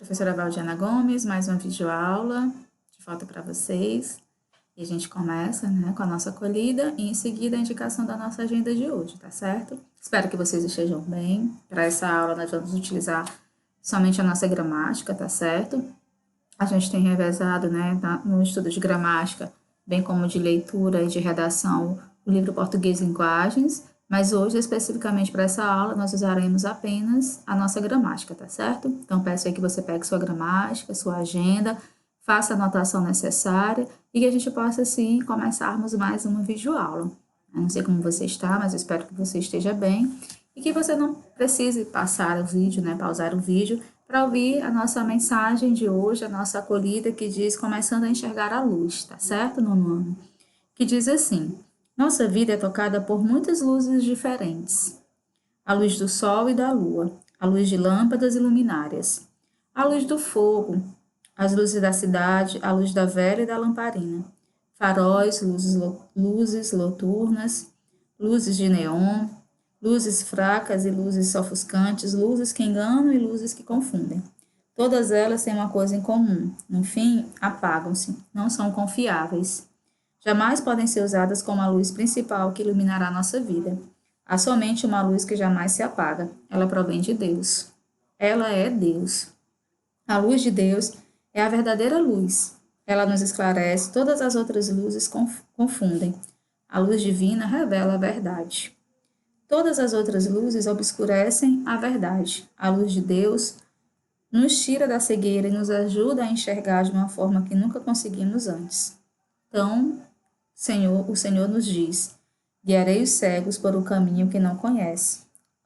Professora Valdiana Gomes, mais uma videoaula de volta para vocês. E a gente começa, com a nossa acolhida e em seguida a indicação da nossa agenda de hoje, tá certo? Espero que vocês estejam bem. Para essa aula nós vamos utilizar somente a nossa gramática, tá certo? A gente tem revezado, no estudo de gramática, bem como de leitura e de redação, o livro Português e Linguagens, mas hoje, especificamente para essa aula, nós usaremos apenas a nossa gramática, tá certo? Então, peço aí que você pegue sua gramática, sua agenda, faça a anotação necessária e que a gente possa, assim, começarmos mais uma videoaula. Eu não sei como você está, mas eu espero que você esteja bem e que você não precise passar o vídeo, pausar o vídeo, para ouvir a nossa mensagem de hoje, a nossa acolhida, que diz Começando a Enxergar a Luz, tá certo, nono ano? Que diz assim: nossa vida é tocada por muitas luzes diferentes. A luz do sol e da lua, a luz de lâmpadas e luminárias, a luz do fogo, as luzes da cidade, a luz da vela e da lamparina, faróis, luzes noturnas, luzes de neon, luzes fracas e luzes ofuscantes, luzes que enganam e luzes que confundem. Todas elas têm uma coisa em comum: no fim, apagam-se, não são confiáveis. Jamais podem ser usadas como a luz principal que iluminará nossa vida. Há somente uma luz que jamais se apaga. Ela provém de Deus. Ela é Deus. A luz de Deus é a verdadeira luz. Ela nos esclarece, todas as outras luzes confundem. A luz divina revela a verdade. Todas as outras luzes obscurecem a verdade. A luz de Deus nos tira da cegueira e nos ajuda a enxergar de uma forma que nunca conseguimos antes. Então, o Senhor nos diz: guiarei os cegos por um caminho que não conhece.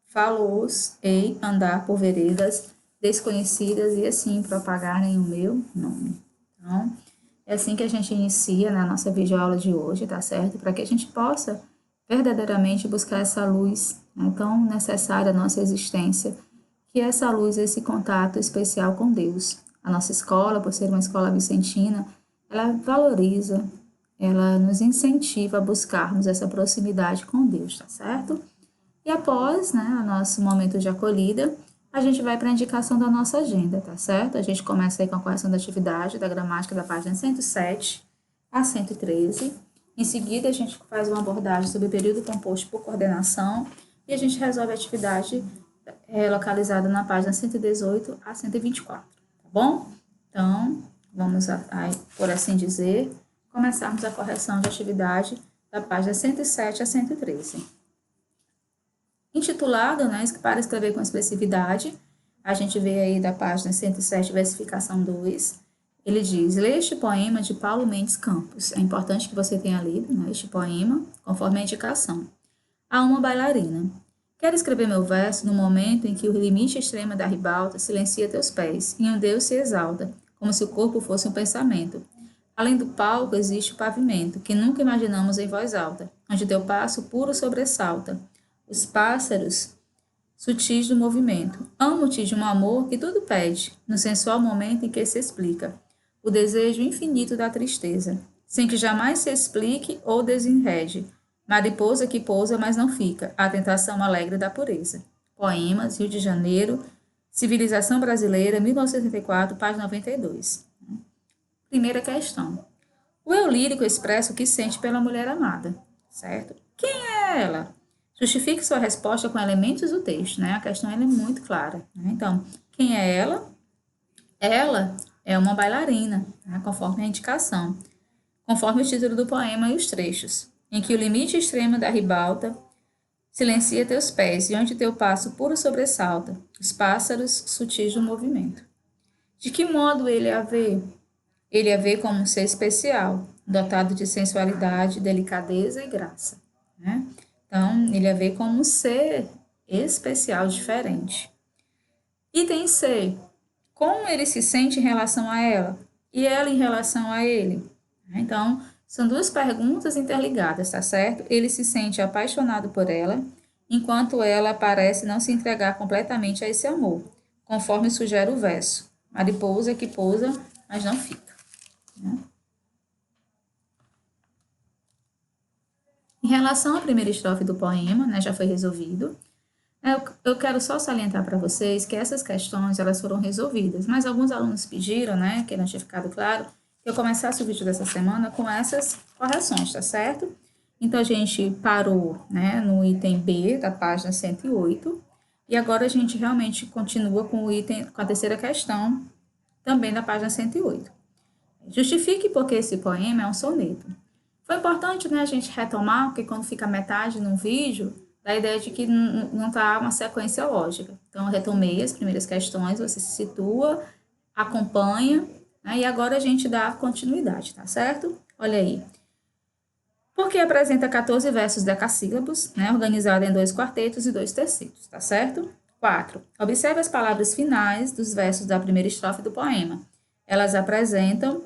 Falo-os-ei andar por veredas desconhecidas e assim propagarem o meu nome. Então, é assim que a gente inicia na nossa videoaula de hoje, tá certo? Para que a gente possa verdadeiramente buscar essa luz, tão necessária à nossa existência, que é essa luz, esse contato especial com Deus. A nossa escola, por ser uma escola vicentina, ela valoriza, ela nos incentiva a buscarmos essa proximidade com Deus, tá certo? E após, o nosso momento de acolhida, a gente vai para a indicação da nossa agenda, tá certo? A gente começa aí com a correção da atividade, da gramática da página 107 a 113. Em seguida, a gente faz uma abordagem sobre o período composto por coordenação e a gente resolve a atividade localizada na página 118 a 124, tá bom? Então, vamos, por assim dizer, começarmos a correção de atividade da página 107 a 113. Intitulado, para escrever com expressividade, a gente vê aí da página 107, versificação 2, ele diz: lê este poema de Paulo Mendes Campos. É importante que você tenha lido este poema, conforme a indicação. A uma bailarina. Quero escrever meu verso no momento em que o limite extremo da ribalta silencia teus pés, e um Deus se exalta, como se o corpo fosse um pensamento. Além do palco existe o pavimento, que nunca imaginamos em voz alta, onde teu passo puro sobressalta. Os pássaros sutis do movimento. Amo-te de um amor que tudo pede, no sensual momento em que se explica. O desejo infinito da tristeza, sem que jamais se explique ou desenrede. Mariposa que pousa, mas não fica. A tentação alegre da pureza. Poemas, Rio de Janeiro, Civilização Brasileira, 1964, página 92. Primeira questão. O eu lírico expressa o que sente pela mulher amada, certo? Quem é ela? Justifique sua resposta com elementos do texto, A questão é muito clara. Então, quem é ela? Ela é uma bailarina, conforme a indicação, conforme o título do poema e os trechos, em que o limite extremo da ribalta silencia teus pés e onde teu passo puro sobressalta, os pássaros sutis do movimento. De que modo ele a vê? Ele a vê como um ser especial, dotado de sensualidade, delicadeza e graça, Então, ele a vê como um ser especial, diferente. Item C. Como ele se sente em relação a ela? E ela em relação a ele? Então, são duas perguntas interligadas, tá certo? Ele se sente apaixonado por ela, enquanto ela parece não se entregar completamente a esse amor, conforme sugere o verso. Mariposa que pousa, mas não fica. Em relação à primeira estrofe do poema, já foi resolvido. Eu quero só salientar para vocês que essas questões, elas foram resolvidas, mas alguns alunos pediram, né, que não tinha ficado claro, que eu começasse o vídeo dessa semana com essas correções, tá certo? Então, a gente parou, né, no item B da página 108, e agora a gente realmente continua com o item, com a terceira questão, também da página 108. Justifique porque esse poema é um soneto. Foi importante, né, a gente retomar, porque quando fica metade num vídeo, dá a ideia de que não está uma sequência lógica. Então, eu retomei as primeiras questões, você se situa, acompanha, né, e agora a gente dá continuidade, tá certo? Olha aí. Porque apresenta 14 versos decassílabos, né, organizado em 2 quartetos e 2 tercetos, tá certo? 4. Observe as palavras finais dos versos da primeira estrofe do poema. Elas apresentam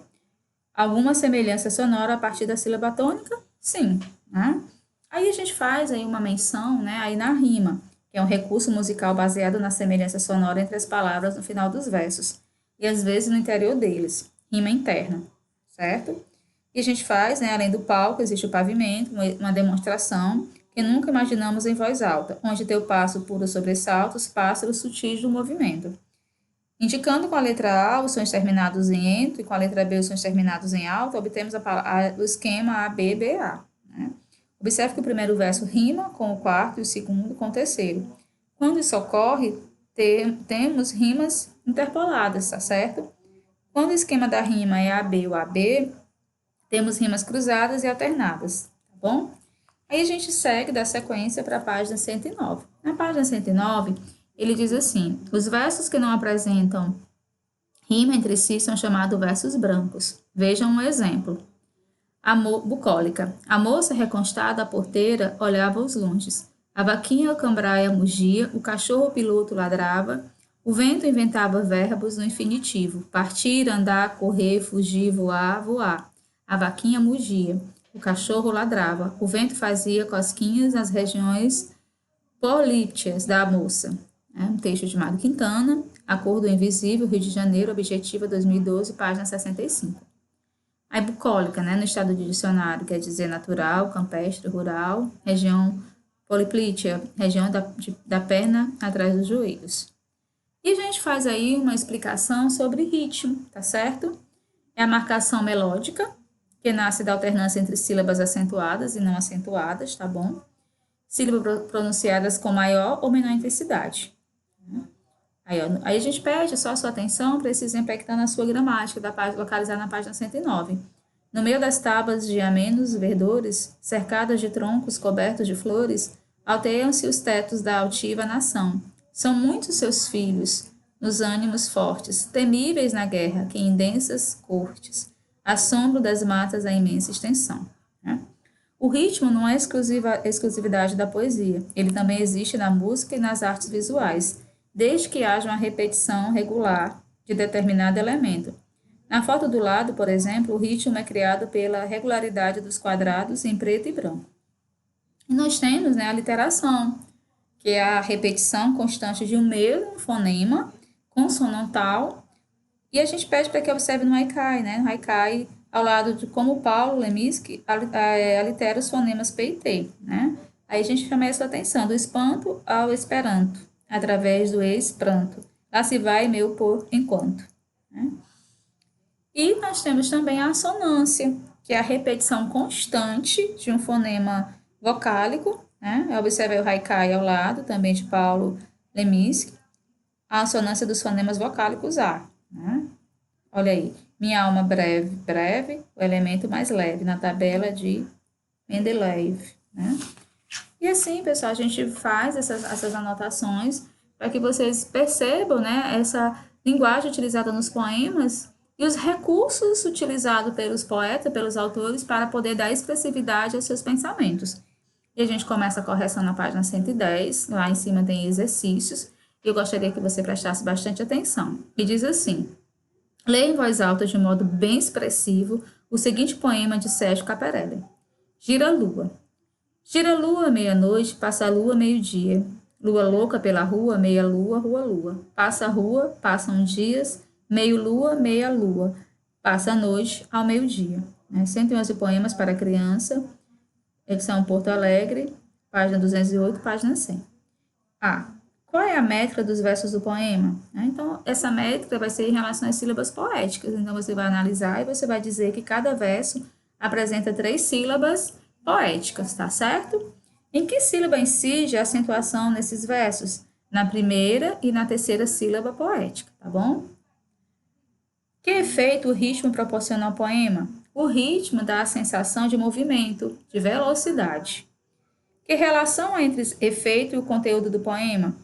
alguma semelhança sonora a partir da sílaba tônica? Sim, né? Aí a gente faz aí uma menção, né, aí na rima, que é um recurso musical baseado na semelhança sonora entre as palavras no final dos versos, e às vezes no interior deles, rima interna, certo? E a gente faz, né, além do palco, existe o pavimento, uma demonstração que nunca imaginamos em voz alta, onde teu passo puro sobressaltos, pássaros sutis do movimento. Indicando com a letra A os sons terminados em ento e com a letra B os sons terminados em alto, obtemos o esquema ABBA. Né? Observe que o primeiro verso rima com o quarto e o segundo com o terceiro. Quando isso ocorre, temos rimas interpoladas, tá certo? Quando o esquema da rima é AB ou AB, temos rimas cruzadas e alternadas, tá bom? Aí a gente segue da sequência para a página 109. Na página 109, ele diz assim: os versos que não apresentam rima entre si são chamados versos brancos. Vejam um exemplo. Bucólica. A moça reconstada à porteira olhava aos longes. A vaquinha cambraia mugia, o cachorro piloto ladrava, o vento inventava verbos no infinitivo: partir, andar, correr, fugir, voar, voar. A vaquinha mugia, o cachorro ladrava, o vento fazia cosquinhas nas regiões polípteas da moça. É um texto de Mário Quintana, A Cor do Invisível, Rio de Janeiro, Objetiva 2012, página 65. A bucólica, né, no estado de dicionário, quer dizer natural, campestre, rural, região poliplítea, região da perna atrás dos joelhos. E a gente faz aí uma explicação sobre ritmo, tá certo? É a marcação melódica, que nasce da alternância entre sílabas acentuadas e não acentuadas, tá bom? Sílabas pronunciadas com maior ou menor intensidade. Aí a gente pede só a sua atenção para esse exemplo aí que está na sua gramática, localizado na página 109. No meio das tábuas de amenos verdores, cercadas de troncos cobertos de flores, alteiam-se os tetos da altiva nação. São muitos seus filhos, nos ânimos fortes, temíveis na guerra, que em densas cortes, assombro das matas a imensa extensão. Né? O ritmo não é exclusividade da poesia, ele também existe na música e nas artes visuais, desde que haja uma repetição regular de determinado elemento. Na foto do lado, por exemplo, o ritmo é criado pela regularidade dos quadrados em preto e branco. E nós temos, né, a literação, que é a repetição constante de um mesmo fonema consonantal, e a gente pede para que observe no haikai, né? No haikai, ao lado de como Paulo Leminski alitera os fonemas P e T, né? Aí a gente chama essa atenção, do espanto ao esperanto, através do esperanto. Lá se vai meu por enquanto. Né? E nós temos também a assonância, que é a repetição constante de um fonema vocálico, né? Observe o haikai ao lado, também de Paulo Leminski, a assonância dos fonemas vocálicos A. Né? Olha aí, minha alma breve, breve, o elemento mais leve, na tabela de Mendeleev. Né? E assim, pessoal, a gente faz essas anotações para que vocês percebam, né, essa linguagem utilizada nos poemas e os recursos utilizados pelos poetas, pelos autores, para poder dar expressividade aos seus pensamentos. E a gente começa a correção na página 110, lá em cima tem exercícios, e eu gostaria que você prestasse bastante atenção. E diz assim: leia em voz alta, de modo bem expressivo, o seguinte poema de Sérgio Caparelli. Gira a lua. Gira a lua meia-noite, passa a lua meio-dia. Lua louca pela rua, meia-lua, rua-lua. Passa a rua, passam dias, meio-lua, meia-lua. Passa a noite ao meio-dia. 111 poemas para criança, edição Porto Alegre, página 208, página 100. A. Qual é a métrica dos versos do poema? Então, essa métrica vai ser em relação às sílabas poéticas. Então, você vai analisar e você vai dizer que cada verso apresenta 3 sílabas poéticas, tá certo? Em que sílaba incide a acentuação nesses versos? Na primeira e na terceira sílaba poética, tá bom? Que efeito o ritmo proporciona ao poema? O ritmo dá a sensação de movimento, de velocidade. Que relação há entre efeito e o conteúdo do poema?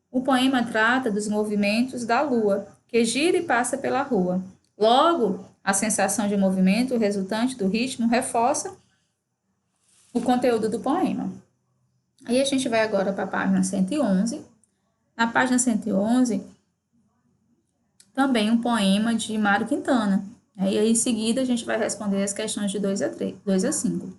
O poema trata dos movimentos da lua, que gira e passa pela rua. Logo, a sensação de movimento resultante do ritmo reforça o conteúdo do poema. Aí a gente vai agora para a página 111. Na página 111, também um poema de Mário Quintana. E aí, em seguida, a gente vai responder as questões de 2 a 5.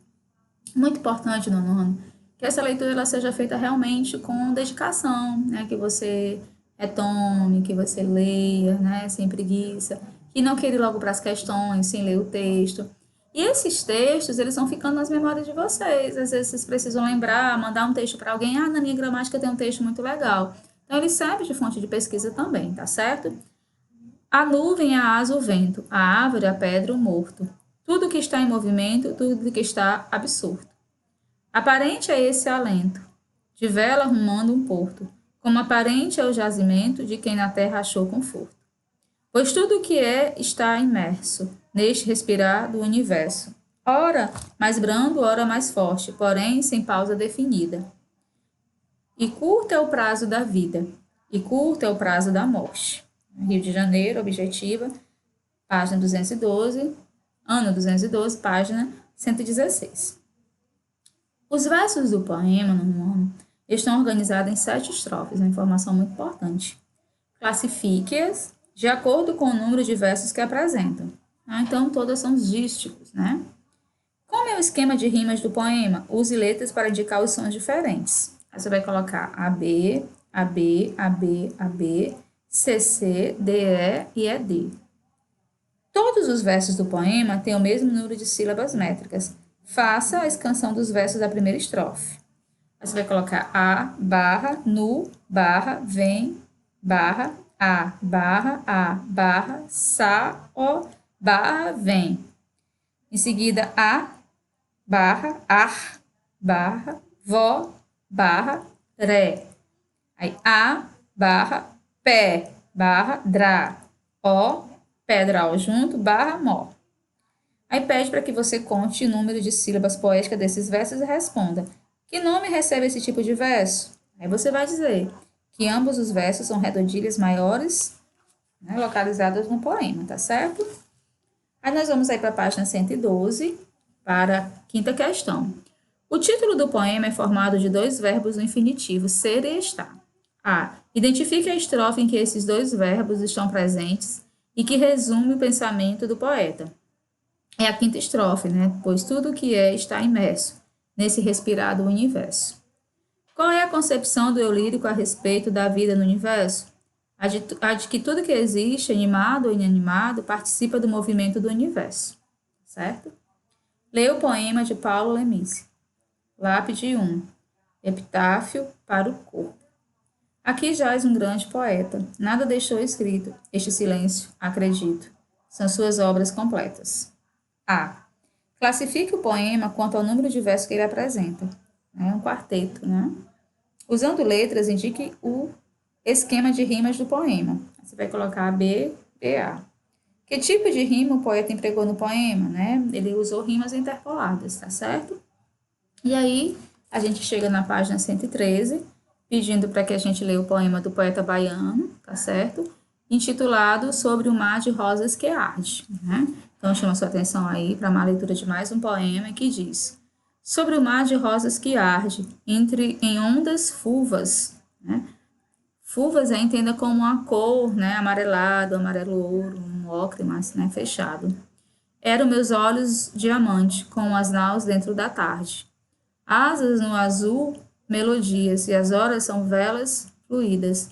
Muito importante, nono ano, que essa leitura ela seja feita realmente com dedicação, né? Que você retome, que você leia, né? Sem preguiça, que não queira ir logo para as questões, sem ler o texto. E esses textos, eles vão ficando nas memórias de vocês. Às vezes vocês precisam lembrar, mandar um texto para alguém. Ah, na minha gramática tem um texto muito legal. Então, ele serve de fonte de pesquisa também, tá certo? A nuvem, a asa, o vento, a árvore, a pedra, o morto. Tudo que está em movimento, tudo que está absorto. Aparente é esse alento, de vela rumando um porto, como aparente é o jazimento de quem na terra achou conforto. Pois tudo o que é está imerso neste respirar do universo. Ora mais brando, ora mais forte, porém sem pausa definida. E curto é o prazo da vida, e curto é o prazo da morte. Rio de Janeiro, objetiva, página 212, ano 212, página 116. Os versos do poema, no ano, estão organizados em 7 estrofes, uma informação muito importante. Classifique-as de acordo com o número de versos que apresentam. Então, todas são dísticos, né? Como é o esquema de rimas do poema? Use letras para indicar os sons diferentes. Aí você vai colocar AB, AB, AB, AB, CC, DE e ED. Todos os versos do poema têm o mesmo número de sílabas métricas. Faça a escansão dos versos da primeira estrofe. Aí você vai colocar A, barra, nu, barra, vem, barra, A, barra, sa, o, barra, vem. Em seguida, A, barra, ar, barra, vó, barra, ré. Aí, A, barra, pé, barra, drá, ó, pedral junto, barra, mó. Aí pede para que você conte o número de sílabas poéticas desses versos e responda: que nome recebe esse tipo de verso? Aí você vai dizer que ambos os versos são redondilhas maiores, né, localizadas no poema, tá certo? Aí nós vamos aí para a página 112, para a quinta questão. O título do poema é formado de 2 verbos no infinitivo, ser e estar. A. Identifique a estrofe em que esses 2 verbos estão presentes e que resume o pensamento do poeta. É a quinta estrofe, né? Pois tudo o que é está imerso nesse respirar do universo. Qual é a concepção do eu lírico a respeito da vida no universo? A de que tudo que existe, animado ou inanimado, participa do movimento do universo, certo? Leia o poema de Paulo Leminski. Lápide 1. Epitáfio para o corpo. Aqui jaz um grande poeta. Nada deixou escrito. Este silêncio, acredito, são suas obras completas. A. Classifique o poema quanto ao número de versos que ele apresenta. É um quarteto, né? Usando letras, indique o esquema de rimas do poema. Você vai colocar B, B, A. Que tipo de rima o poeta empregou no poema, né? Ele usou rimas interpoladas, tá certo? E aí, a gente chega na página 113, pedindo para que a gente leia o poema do poeta baiano, tá certo? Intitulado Sobre o Mar de Rosas que Arde, né? Então, chama sua atenção aí para uma leitura de mais um poema que diz: sobre o mar de rosas que arde, em ondas fulvas, né? Fulvas entenda como uma cor, né? Amarelado, amarelo-ouro, um ocre, mas né? Fechado. Eram meus olhos diamante, com as naus dentro da tarde. Asas no azul, melodias, e as horas são velas fluídas.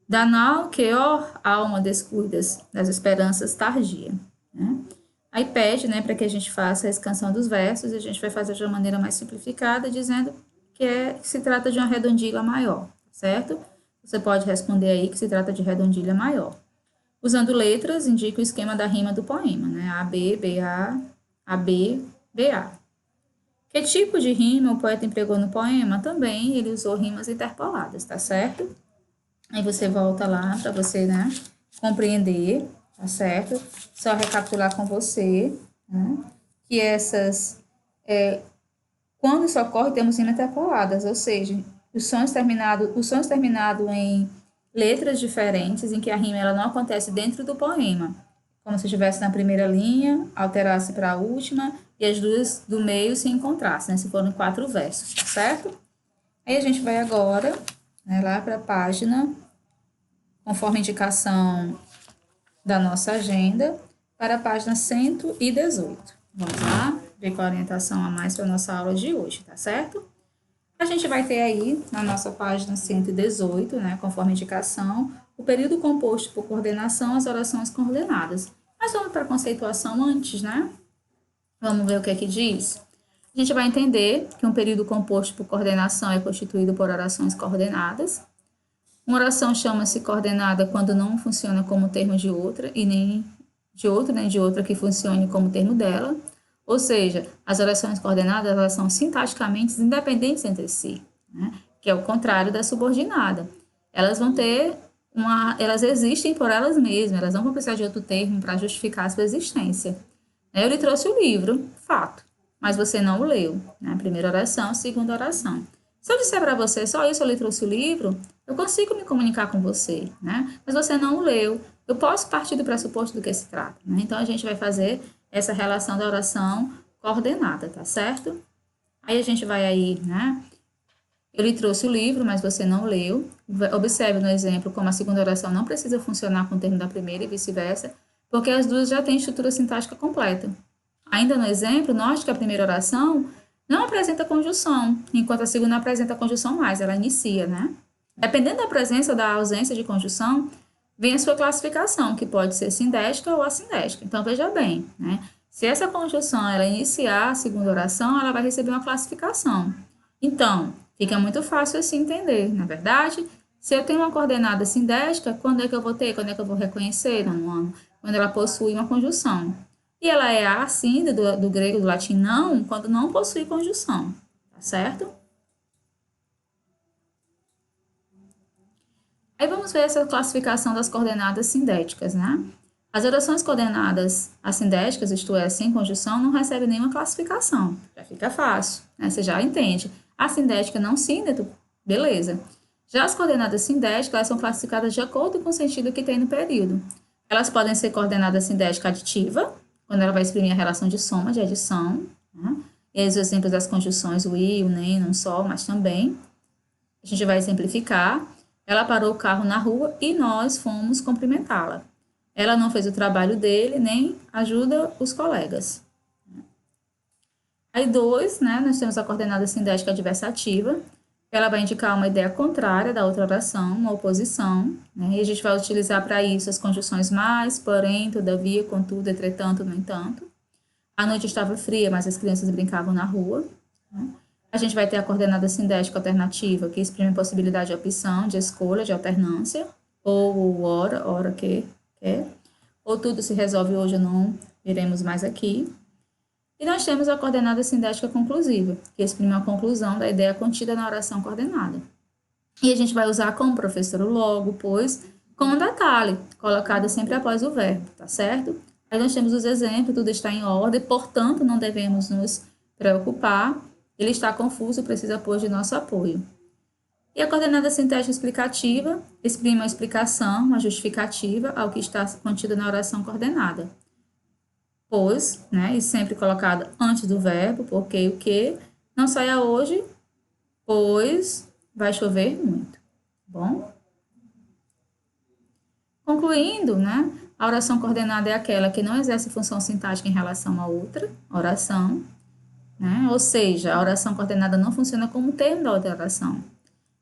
Da nau que, ó, alma descuidas, das esperanças tardia, né? Aí pede, né, para que a gente faça a escansão dos versos, e a gente vai fazer de uma maneira mais simplificada, dizendo que se trata de uma redondilha maior, certo? Você pode responder aí que se trata de redondilha maior. Usando letras, indica o esquema da rima do poema, né? AB, BA, AB, BA. Que tipo de rima o poeta empregou no poema? Também ele usou rimas interpoladas, tá certo? Aí você volta lá para você, né, compreender, tá certo? Só recapitular com você, né, que quando isso ocorre, temos rimas interpoladas, ou seja, os sons terminados em letras diferentes, em que a rima ela não acontece dentro do poema, como se estivesse na primeira linha, alterasse para a última, e as duas do meio se encontrassem, né, se forem 4 versos, tá certo? Aí a gente vai agora, né, lá para a página, conforme a indicação da nossa agenda, para a página 118. Vamos lá, ver com a orientação a mais para a nossa aula de hoje, tá certo? A gente vai ter aí, na nossa página 118, né, conforme a indicação, o período composto por coordenação, as orações coordenadas. Mas vamos para a conceituação antes, né? Vamos ver o que é que diz? A gente vai entender que um período composto por coordenação é constituído por orações coordenadas. Uma oração chama-se coordenada quando não funciona como termo de outra e nem de outra que funcione como termo dela. Ou seja, as orações coordenadas elas são sintaticamente independentes entre si, né? Que é o contrário da subordinada. Elas vão ter elas existem por elas mesmas, elas não vão precisar de outro termo para justificar a sua existência. Eu lhe trouxe o livro, fato, mas você não o leu, né? Primeira oração, segunda oração. Se eu disser para você só isso, eu lhe trouxe o livro, eu consigo me comunicar com você, né? Mas você não o leu. Eu posso partir do pressuposto do que se trata, né? Então, a gente vai fazer essa relação da oração coordenada, tá certo? Aí a gente vai aí, né? Eu lhe trouxe o livro, mas você não leu. Observe no exemplo como a segunda oração não precisa funcionar com o termo da primeira e vice-versa, porque as duas já têm estrutura sintática completa. Ainda no exemplo, note que a primeira oração não apresenta conjunção, enquanto a segunda apresenta conjunção mais, ela inicia, né? Dependendo da presença ou da ausência de conjunção, vem a sua classificação, que pode ser sindética ou assindética. Então, veja bem, né? Se essa conjunção ela iniciar a segunda oração, ela vai receber uma classificação. Então, fica muito fácil assim entender, na verdade. Se eu tenho uma coordenada sindética, quando é que eu vou ter? Quando é que eu vou reconhecer? Quando ela possui uma conjunção. E ela é assim, do grego, do latim não, quando não possui conjunção, tá certo? Aí vamos ver essa classificação das coordenadas sindéticas, né? As orações coordenadas assindéticas, isto é, sem conjunção, não recebem nenhuma classificação. Já fica fácil, né? Você já entende. A sindética não síndeto, beleza. Já as coordenadas sindéticas, elas são classificadas de acordo com o sentido que tem no período. Elas podem ser coordenada sindética aditiva, quando ela vai exprimir a relação de soma, de adição, né? E aí os exemplos das conjunções, o i, o nem, não só, mas também. A gente vai exemplificar. Ela parou o carro na rua e nós fomos cumprimentá-la. Ela não fez o trabalho dele, nem ajuda os colegas. Aí, 2, né, nós temos a coordenada sindética adversativa. Ela vai indicar uma ideia contrária da outra oração, uma oposição. Né, e a gente vai utilizar para isso as conjunções mais, porém, todavia, contudo, entretanto, no entanto. A noite estava fria, mas as crianças brincavam na rua. Né. A gente vai ter a coordenada sindética alternativa, que exprime possibilidade de opção, de escolha, de alternância, ou ora que, ou tudo se resolve hoje ou não, veremos mais aqui. E nós temos a coordenada sindética conclusiva, que exprime a conclusão da ideia contida na oração coordenada. E a gente vai usar como professor o logo, pois, com um detalhe, colocado sempre após o verbo, tá certo? Aí nós temos os exemplos, tudo está em ordem, portanto, não devemos nos preocupar. Ele está confuso, precisa, pois, de nosso apoio. E a coordenada sintética explicativa exprime uma explicação, uma justificativa ao que está contido na oração coordenada. Pois, né, e sempre colocado antes do verbo, porque e o que, não saia hoje, pois vai chover muito. Bom? Concluindo, né, a oração coordenada é aquela que não exerce função sintática em relação a outra oração, né? Ou seja, a oração coordenada não funciona como termo da outra oração.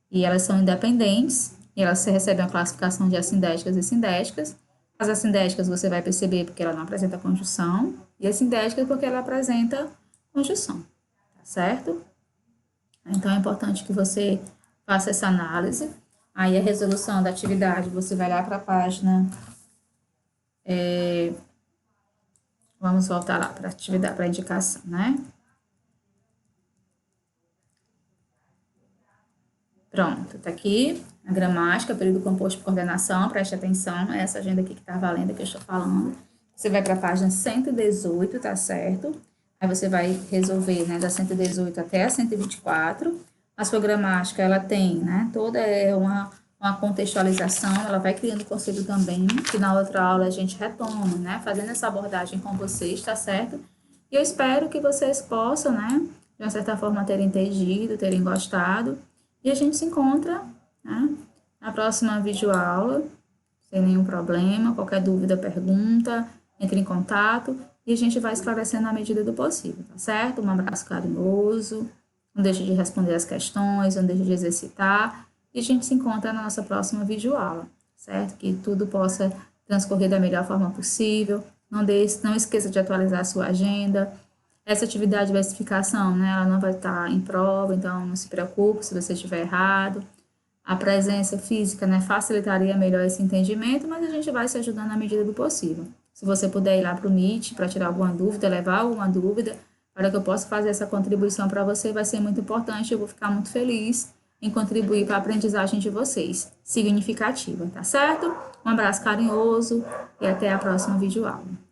E elas são independentes, e elas recebem a classificação de assindéticas e sindéticas. As assindéticas você vai perceber porque ela não apresenta conjunção, e as sindéticas porque ela apresenta conjunção, tá certo? Então é importante que você faça essa análise. Aí a resolução da atividade, você vai lá para a página. Vamos voltar lá para a atividade, para a indicação, né? Pronto, tá aqui a gramática, período composto por coordenação, preste atenção, é essa agenda aqui que tá valendo, que eu estou falando. Você vai para a página 118, tá certo? Aí você vai resolver, né, da 118 até a 124. A sua gramática, ela tem, né, toda uma contextualização, ela vai criando conceito também, que na outra aula a gente retoma, né, fazendo essa abordagem com vocês, tá certo? E eu espero que vocês possam, né, de uma certa forma, terem entendido, terem gostado. E a gente se encontra, né, na próxima videoaula, sem nenhum problema. Qualquer dúvida, pergunta, entre em contato e a gente vai esclarecendo na medida do possível, tá certo? Um abraço carinhoso, não deixe de responder as questões, não deixe de exercitar. E a gente se encontra na nossa próxima videoaula, certo? Que tudo possa transcorrer da melhor forma possível. Não esqueça de atualizar a sua agenda. Essa atividade de versificação, né, ela não vai estar em prova, então não se preocupe se você estiver errado. A presença física, né, facilitaria melhor esse entendimento, mas a gente vai se ajudando na medida do possível. Se você puder ir lá para o Meet para tirar alguma dúvida, levar alguma dúvida, para que eu possa fazer essa contribuição para você, vai ser muito importante. Eu vou ficar muito feliz em contribuir para a aprendizagem de vocês, significativa, tá certo? Um abraço carinhoso e até a próxima videoaula.